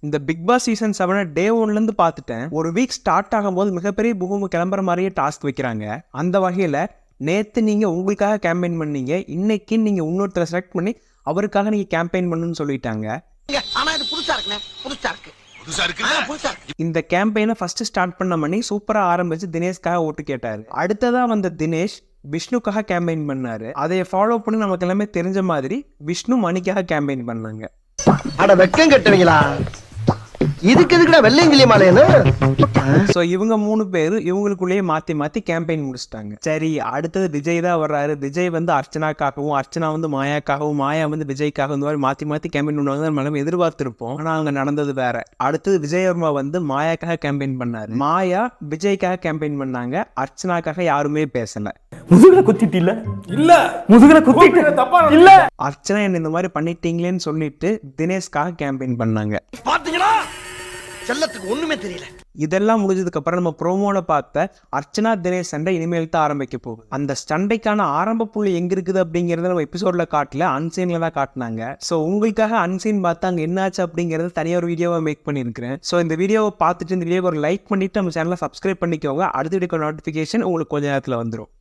இந்த big Boss season 7 டே 1லேருந்து பார்த்துட்டேன். ஒரு வீக் ஸ்டார்ட் ஆகும்போது மிகப்பெரிய பூமி கிளம்புற மாதிரியே டாஸ்க் வைக்கிறாங்க. அந்த வகையில் நேற்று நீங்கள் உங்களுக்காக கேம்பெயின் பண்ணீங்க, இன்னைக்கு நீங்கள் இன்னொருத்தரை செலக்ட் பண்ணி அவருக்காக நீங்கள் கேம்பெயின் பண்ணுன்னு சொல்லிட்டாங்க. இந்த கேம்பெயினை ஃபர்ஸ்ட் ஸ்டார்ட் பண்ண பண்ணி சூப்பராக ஆரம்பிச்சு தினேஷ்காக ஓட்டு கேட்டார். அடுத்ததாக வந்த தினேஷ் விஷ்ணுக்காக கேம்பெயின் பண்ணாரு. அதை ஃபாலோ பண்ணி நமக்கு எல்லாமே தெரிஞ்ச மாதிரி விஷ்ணு மணிக்காக கேம்பெயின் பண்ணாங்க. அட வெக்கம் கட்டுவீங்களா? இதுக்கு எதுக்குடா வெள்ளையங்கிலி மாலையன்னு? ஸோ இவங்க 3 பேர் இவங்களுக்குள்ளேயே மாற்றி கேம்பெயின் முடிச்சிட்டாங்க. சரி, அடுத்தது விஜய் தான் வர்றாரு. விஜய் வந்து அர்ச்சனாக்காகவும், அர்ச்சனா வந்து மாயாக்காகவும், மாயா வந்து விஜய்க்காக இந்த மாதிரி மாற்றி கேம்பெயின் பண்ணுவாங்க நம்ம எதிர்பார்த்துருப்போம். ஆனால் அங்கே நடந்தது வேற. அடுத்தது விஜயவர்மா வந்து மாயாக்காக கேம்பெயின் பண்ணாரு. மாயா விஜய்க்காக கேம்பெயின் பண்ணாங்க. அர்ச்சனாக்காக யாருமே பேசல. முதுகுல குத்திட்டில்ல இல்ல முதுகுல குத்திட்டு தப்பா இல்ல. அர்ச்சனா என்ன இந்த மாதிரி பண்ணிட்டீங்களேன்னு சொல்லிட்டு தினேஷ்காக கேம்பெயின் பண்ணாங்க. பாத்தீங்களா, செல்லத்துக்கு ஒண்ணுமே தெரியல. இதெல்லாம் முடிஞ்சதுக்கு அப்புறம் நம்ம ப்ரோமோல பார்த்த அர்ச்சனா தினேஷ் சண்டை இனிமேல் தான் ஆரம்பிக்க போகுது. அந்த சண்டைக்கான ஆரம்ப புள்ளி எங்க இருக்குது அப்படிங்கறத நம்ம எபிசோட்ல காட்டல, அன்சீன்ல தான் காட்டினாங்க. ஸோ உங்களுக்காக அன்சீன் பார்த்து அங்க என்னாச்சு அப்படிங்கறது தனியாக ஒரு வீடியோவை மேக் பண்ணியிருக்கிறேன். ஸோ இந்த வீடியோவை பார்த்துட்டு இந்த வீடியோவை ஒரு லைக் பண்ணிட்டு நம்ம சேனலை சப்ஸ்கிரைப் பண்ணிக்கோங்க. அடுத்த வீடியோ நோட்டிஃபிகேஷன் உங்களுக்கு கொஞ்ச நேரத்தில் வந்துடும்.